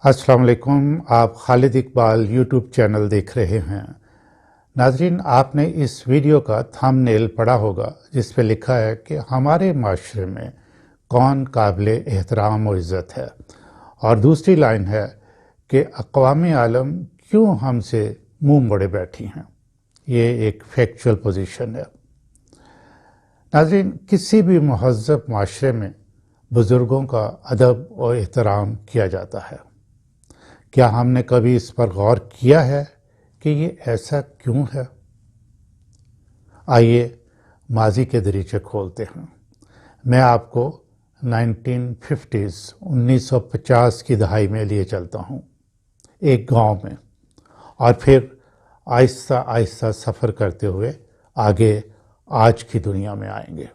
अस्सलाम वालेकुम। आप खालिद इकबाल यूट्यूब चैनल देख रहे हैं। नाजरीन, आपने इस वीडियो का थंबनेल पढ़ा होगा जिस पे लिखा है कि हमारे माशरे में कौन काबिल एहतराम और इज़्ज़त है, और दूसरी लाइन है कि अक़वाम आलम क्यों हमसे मुंह मोड़े बैठी हैं। ये एक फैक्चुअल पोजीशन है। नाजरीन, किसी भी महज़्ज़ब माशरे में बुज़ुर्गों का अदब और एहतराम किया जाता है। क्या हमने कभी इस पर गौर किया है कि ये ऐसा क्यों है? आइए माजी के दरीचे खोलते हैं। मैं आपको 1950 की दहाई में लिए चलता हूँ, एक गांव में, और फिर आहिस्ता आहिस्ता सफ़र करते हुए आगे आज की दुनिया में आएंगे।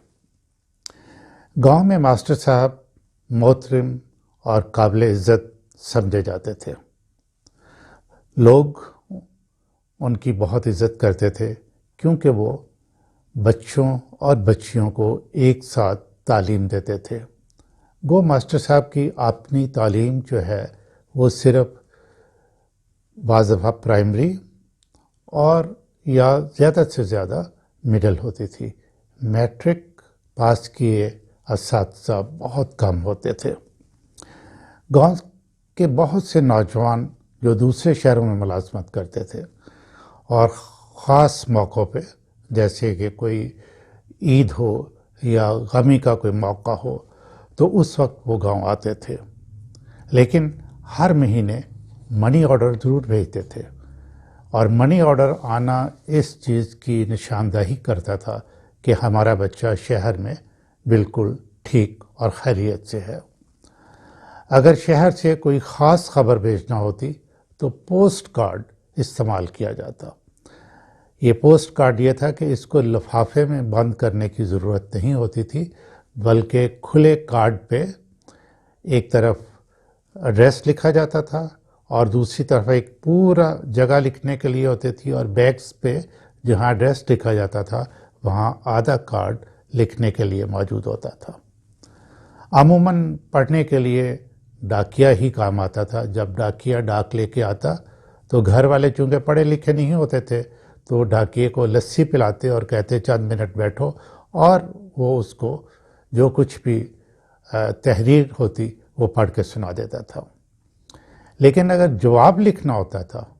गांव में मास्टर साहब मोहतरम और काबिल इज़्ज़त समझे जाते थे। लोग उनकी बहुत इज़्ज़त करते थे क्योंकि वो बच्चों और बच्चियों को एक साथ तालीम देते थे। वो मास्टर साहब की अपनी तालीम जो है वो सिर्फ बाज़ दफ़ा प्राइमरी और या ज़्यादा से ज़्यादा मिडल होती थी। मैट्रिक पास किए असातिज़ा बहुत कम होते थे। गांव के बहुत से नौजवान जो दूसरे शहरों में मुलाजमत करते थे और ख़ास मौक़ों पे, जैसे कि कोई ईद हो या गमी का कोई मौका हो, तो उस वक्त वो गांव आते थे। लेकिन हर महीने मनी ऑर्डर ज़रूर भेजते थे, और मनी ऑर्डर आना इस चीज़ की निशानदही करता था कि हमारा बच्चा शहर में बिल्कुल ठीक और खैरियत से है। अगर शहर से कोई ख़ास खबर भेजना होती तो पोस्ट कार्ड इस्तेमाल किया जाता। ये पोस्ट कार्ड ये था कि इसको लिफाफे में बंद करने की ज़रूरत नहीं होती थी, बल्कि खुले कार्ड पे एक तरफ एड्रेस लिखा जाता था और दूसरी तरफ एक पूरा जगह लिखने के लिए होती थी, और बैग्स पे जहाँ एड्रेस लिखा जाता था वहाँ आधा कार्ड लिखने के लिए मौजूद होता था। अमूमन पढ़ने के लिए डाकिया ही काम आता था। जब डाकिया डाक लेके आता तो घर वाले चूँकि पढ़े लिखे नहीं होते थे, तो डाकिए को लस्सी पिलाते और कहते चंद मिनट बैठो, और वो उसको जो कुछ भी तहरीर होती वो पढ़ के सुना देता था। लेकिन अगर जवाब लिखना होता था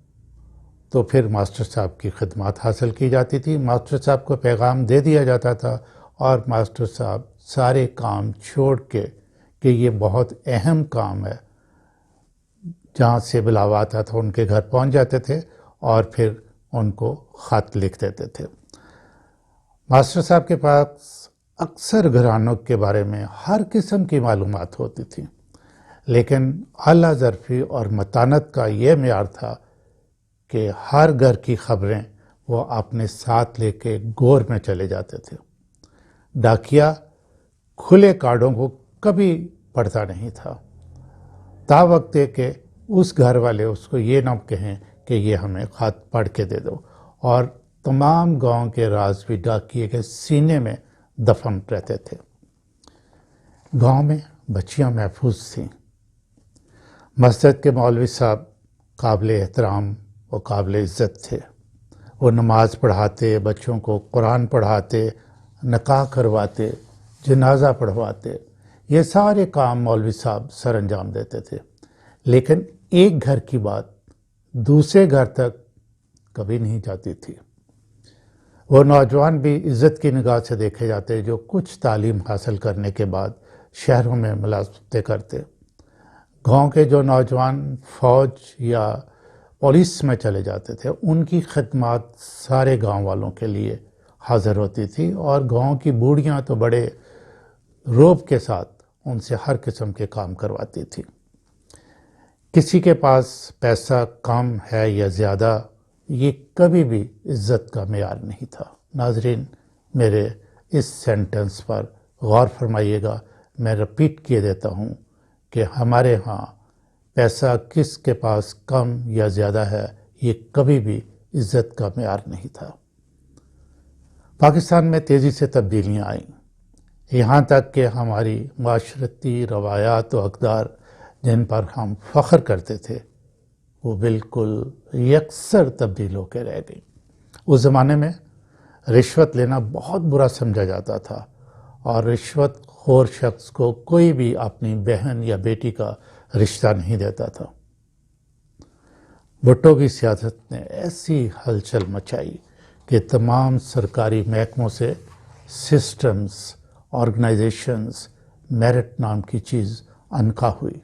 तो फिर मास्टर साहब की खिदमत हासिल की जाती थी। मास्टर साहब को पैगाम दे दिया जाता था और मास्टर साहब सारे काम छोड़ के कि ये बहुत अहम काम है, जहाँ से बुलावा आता था उनके घर पहुँच जाते थे और फिर उनको ख़त लिख देते थे। मास्टर साहब के पास अक्सर घरानों के बारे में हर किस्म की मालूमात होती थी, लेकिन आला ज़रफ़ी और मतानत का ये मेयार था कि हर घर की खबरें वो अपने साथ लेके गोर में चले जाते थे। डाकिया खुले कार्डों को कभी पढ़ता नहीं था, तावक्त के उस घर वाले उसको ये ना कहें कि ये हमें ख़त पढ़ के दे दो, और तमाम गांव के राज भी डाकिए के सीने में दफन रहते थे। गांव में बच्चियां महफूज थीं। मस्जिद के मौलवी साहब काबिल एहतराम और काबिल इज़्ज़त थे। वो नमाज पढ़ाते, बच्चों को कुरान पढ़ाते, निकाह करवाते, जनाजा पढ़वाते, ये सारे काम मौलवी साहब सर अंजाम देते थे। लेकिन एक घर की बात दूसरे घर तक कभी नहीं जाती थी। वो नौजवान भी इज़्ज़त की निगाह से देखे जाते जो कुछ तालीम हासिल करने के बाद शहरों में मुलाज़मतें करते। गांव के जो नौजवान फ़ौज या पुलिस में चले जाते थे, उनकी खिदमत सारे गांव वालों के लिए हाज़िर होती थी, और गांव की बूढ़ियाँ तो बड़े रोब के साथ उनसे हर किस्म के काम करवाती थी। किसी के पास पैसा कम है या ज़्यादा, ये कभी भी इज़्ज़त का मेयार नहीं था। नाजरीन, मेरे इस सेंटेंस पर गौर फरमाइएगा। मैं रिपीट किए देता हूँ कि हमारे यहाँ पैसा किसके पास कम या ज़्यादा है, ये कभी भी इज़्ज़त का मेयार नहीं था। पाकिस्तान में तेज़ी से तब्दीलियाँ आईं, यहाँ तक कि हमारी माशरती रवायात व अक़दार جن پر ہم فخر کرتے تھے وہ بالکل یکسر تبدیل ہو کے رہ گئی۔ اس زمانے میں رشوت لینا بہت برا سمجھا جاتا تھا اور رشوت خور شخص کو کوئی بھی اپنی بہن یا بیٹی کا رشتہ نہیں دیتا تھا۔ بھٹو کی سیاست نے ایسی ہلچل مچائی کہ تمام سرکاری محکموں سے سسٹمز، آرگنائزیشنز، میرٹ نام کی چیز انکا ہوئی۔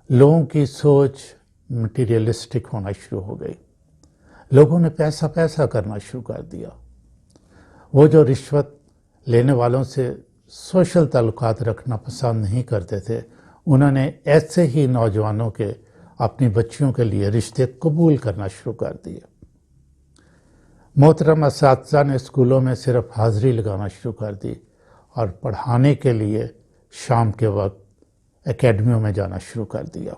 لوگوں کی سوچ مٹیریلسٹک ہونا شروع ہو گئی۔ لوگوں نے پیسہ پیسہ کرنا شروع کر دیا۔ وہ جو رشوت لینے والوں سے سوشل تعلقات رکھنا پسند نہیں کرتے تھے، انہوں نے ایسے ہی نوجوانوں کے اپنی بچیوں کے لیے رشتے قبول کرنا شروع کر دیے۔ محترم اساتذہ نے اسکولوں میں صرف حاضری لگانا شروع کر دی اور پڑھانے کے لیے شام کے وقت اکیڈمیوں میں جانا شروع کر دیا،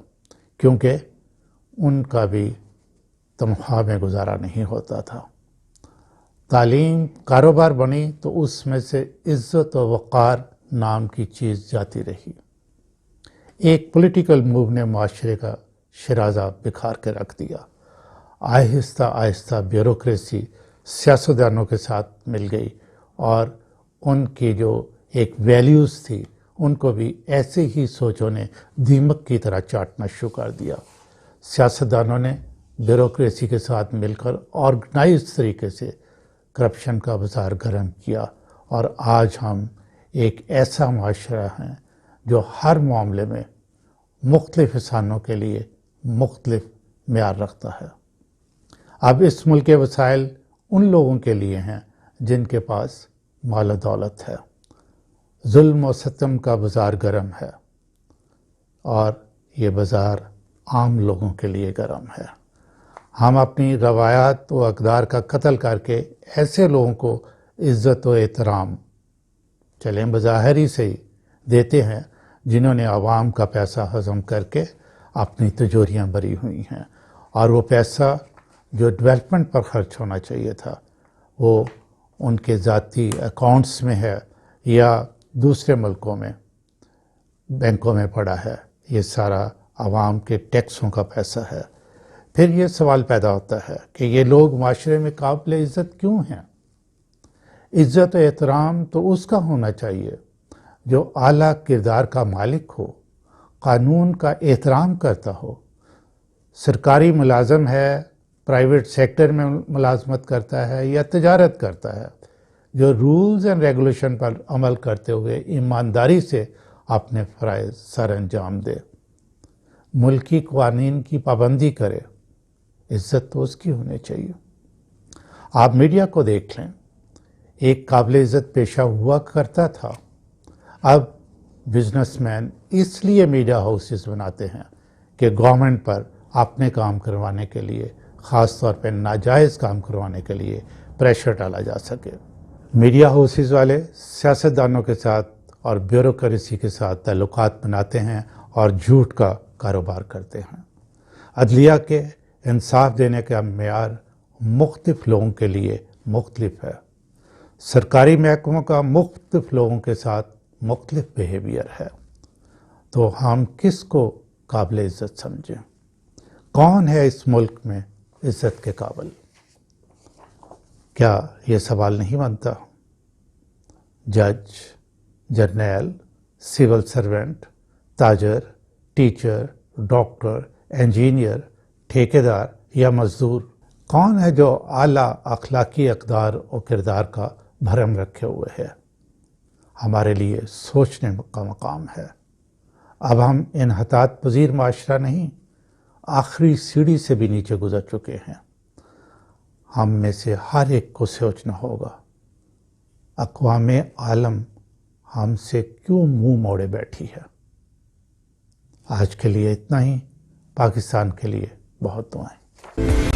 کیونکہ ان کا بھی تنخواہ میں گزارا نہیں ہوتا تھا۔ تعلیم کاروبار بنی تو اس میں سے عزت و وقار نام کی چیز جاتی رہی۔ ایک پولیٹیکل موو نے معاشرے کا شرازہ بکھار کے رکھ دیا۔ آہستہ آہستہ بیوروکریسی سیاستدانوں کے ساتھ مل گئی اور ان کی جو ایک ویلیوز تھی ان کو بھی ایسے ہی سوچوں نے دیمک کی طرح چاٹنا شروع کر دیا۔ سیاستدانوں نے بیوروکریسی کے ساتھ مل کر آرگنائز طریقے سے کرپشن کا بازار گرم کیا، اور آج ہم ایک ایسا معاشرہ ہیں جو ہر معاملے میں مختلف انسانوں کے لیے مختلف معیار رکھتا ہے۔ اب اس ملک کے وسائل ان لوگوں کے لیے ہیں جن کے پاس مال و دولت ہے۔ ظلم و ستم کا بازار گرم ہے اور یہ بازار عام لوگوں کے لیے گرم ہے۔ ہم اپنی روایات و اقدار کا قتل کر کے ایسے لوگوں کو عزت و احترام چلیں بظاہر ہی سے دیتے ہیں جنہوں نے عوام کا پیسہ ہضم کر کے اپنی تجوریاں بھری ہوئی ہیں، اور وہ پیسہ جو ڈیولپمنٹ پر خرچ ہونا چاہیے تھا وہ ان کے ذاتی اکاؤنٹس میں ہے یا دوسرے ملکوں میں بینکوں میں پڑا ہے۔ یہ سارا عوام کے ٹیکسوں کا پیسہ ہے۔ پھر یہ سوال پیدا ہوتا ہے کہ یہ لوگ معاشرے میں قابل عزت کیوں ہیں؟ عزت و احترام تو اس کا ہونا چاہیے جو اعلیٰ کردار کا مالک ہو، قانون کا احترام کرتا ہو۔ سرکاری ملازم ہے، پرائیویٹ سیکٹر میں ملازمت کرتا ہے یا تجارت کرتا ہے، جو رولز اینڈ ریگولیشن پر عمل کرتے ہوئے ایمانداری سے اپنے فرائض سر انجام دے، ملکی قوانین کی پابندی کرے، عزت تو اس کی ہونی چاہیے۔ آپ میڈیا کو دیکھ لیں، ایک قابل عزت پیشہ ہوا کرتا تھا، اب بزنس مین اس لیے میڈیا ہاؤسز بناتے ہیں کہ گورنمنٹ پر اپنے کام کروانے کے لیے، خاص طور پہ ناجائز کام کروانے کے لیے پریشر ڈالا جا سکے۔ میڈیا ہاؤسز والے سیاستدانوں کے ساتھ اور بیوروکریسی کے ساتھ تعلقات بناتے ہیں اور جھوٹ کا کاروبار کرتے ہیں۔ عدلیہ کے انصاف دینے کا معیار مختلف لوگوں کے لیے مختلف ہے۔ سرکاری محکموں کا مختلف لوگوں کے ساتھ مختلف بیہیویئر ہے، تو ہم کس کو قابل عزت سمجھیں؟ کون ہے اس ملک میں عزت کے قابل؟ کیا یہ سوال نہیں بنتا؟ جج، جرنیل، سول سرونٹ، تاجر، ٹیچر، ڈاکٹر، انجینئر، ٹھیکیدار یا مزدور، کون ہے جو اعلیٰ اخلاقی اقدار و کردار کا بھرم رکھے ہوئے ہے؟ ہمارے لیے سوچنے کا مقام ہے۔ اب ہم انحطاط پذیر معاشرہ نہیں، آخری سیڑھی سے بھی نیچے گزر چکے ہیں۔ ہم میں سے ہر ایک کو سوچنا ہوگا، اقوام عالم ہم سے کیوں منہ موڑے بیٹھی ہے؟ آج کے لیے اتنا ہی۔ پاکستان کے لیے بہت دعائیں۔